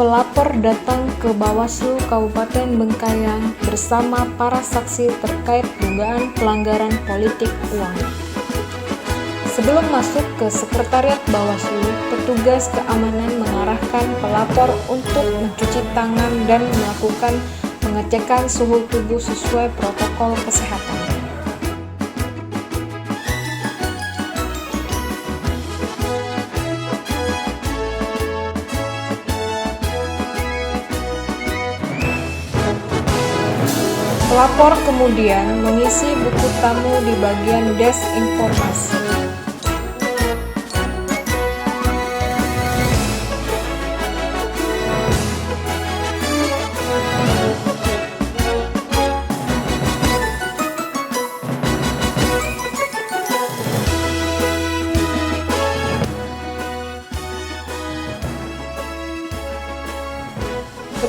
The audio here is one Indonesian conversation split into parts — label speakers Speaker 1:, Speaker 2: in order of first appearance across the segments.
Speaker 1: pelapor datang ke Bawaslu Kabupaten Bengkayang bersama para saksi terkait dugaan pelanggaran politik uang. Sebelum masuk ke sekretariat Bawaslu, petugas keamanan mengarahkan pelapor untuk mencuci tangan dan melakukan pengecekan suhu tubuh sesuai protokol kesehatan. Pelapor kemudian mengisi buku tamu di bagian desk informasi.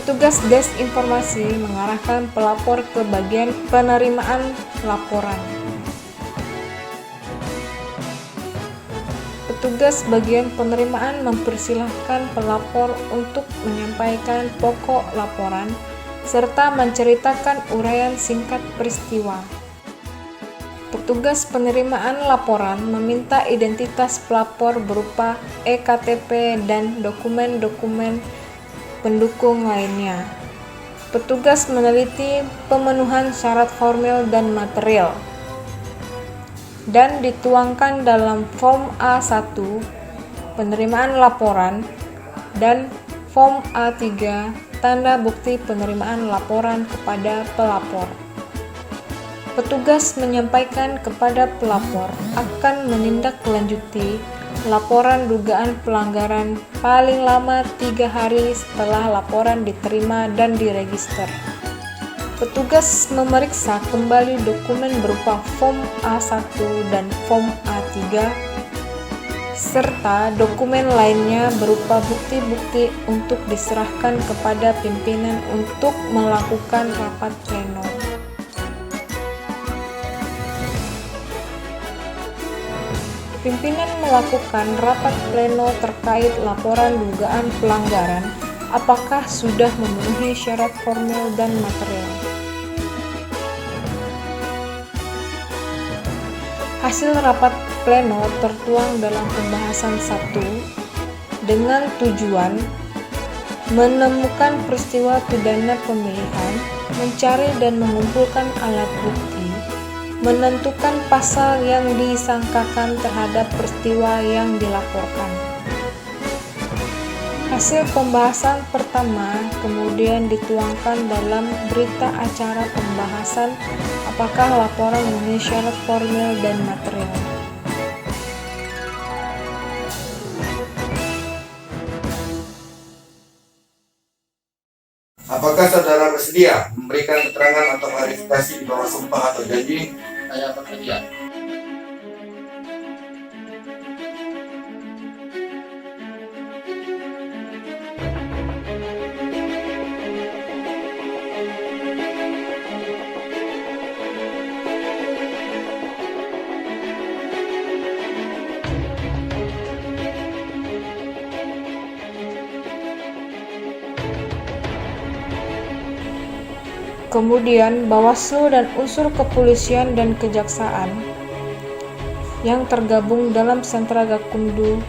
Speaker 1: Petugas desk informasi mengarahkan pelapor ke bagian penerimaan laporan. Petugas bagian penerimaan mempersilahkan pelapor untuk menyampaikan pokok laporan serta menceritakan uraian singkat peristiwa. Petugas penerimaan laporan meminta identitas pelapor berupa EKTP dan dokumen-dokumen pendukung lainnya. Petugas meneliti pemenuhan syarat formil dan material dan dituangkan dalam Form A1 penerimaan laporan dan Form A3 tanda bukti penerimaan laporan kepada pelapor. Petugas menyampaikan kepada pelapor akan menindaklanjuti laporan dugaan pelanggaran paling lama 3 hari setelah laporan diterima dan diregister. Petugas memeriksa kembali dokumen berupa Form A1 dan Form A3 serta dokumen lainnya berupa bukti-bukti untuk diserahkan kepada pimpinan untuk melakukan rapat pleno. Pimpinan melakukan rapat pleno terkait laporan dugaan pelanggaran apakah sudah memenuhi syarat formil dan material. Hasil rapat pleno tertuang dalam pembahasan 1 dengan tujuan menemukan peristiwa pidana pemilihan, mencari dan mengumpulkan alat bukti, menentukan pasal yang disangkakan terhadap peristiwa yang dilaporkan. Hasil pembahasan pertama kemudian dituangkan dalam berita acara pembahasan apakah laporan memenuhi syarat formil dan material.
Speaker 2: Apakah saudara bersedia memberikan keterangan atau klarifikasi di bawah sumpah atau janji?
Speaker 3: Saya bersedia.
Speaker 1: Kemudian Bawaslu dan unsur kepolisian dan kejaksaan yang tergabung dalam sentra Gakumdu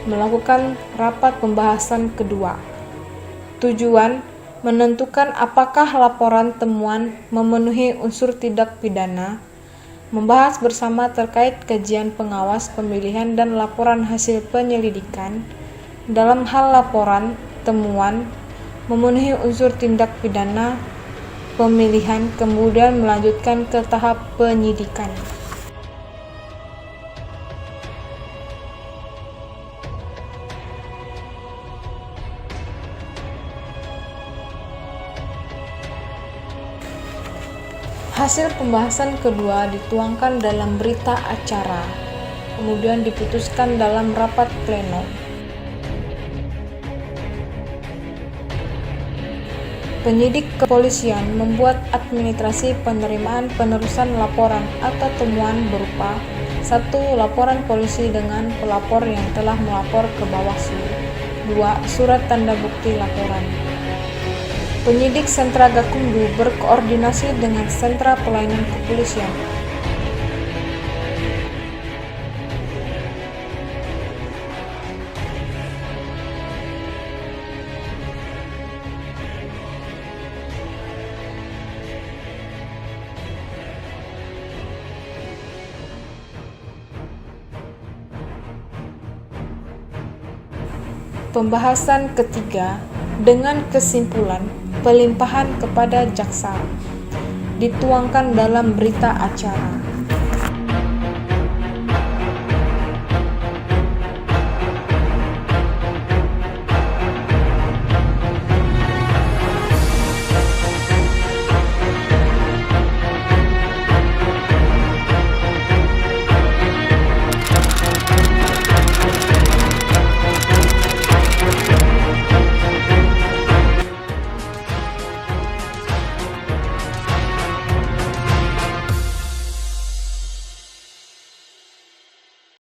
Speaker 1: melakukan rapat pembahasan kedua. Tujuan menentukan apakah laporan temuan memenuhi unsur tindak pidana, membahas bersama terkait kajian pengawas pemilihan dan laporan hasil penyelidikan. Dalam hal laporan temuan memenuhi unsur tindak pidana pemilihan, kemudian melanjutkan ke tahap penyidikan. Hasil pembahasan kedua dituangkan dalam berita acara, kemudian diputuskan dalam rapat pleno. Penyidik kepolisian membuat administrasi penerimaan penerusan laporan atau temuan berupa 1. Laporan polisi dengan pelapor yang telah melapor ke Bawaslu. 2. Surat tanda bukti laporan. Penyidik Sentra Gakumdu berkoordinasi dengan Sentra Pelayanan Kepolisian. Pembahasan ketiga dengan kesimpulan pelimpahan kepada jaksa dituangkan dalam berita acara.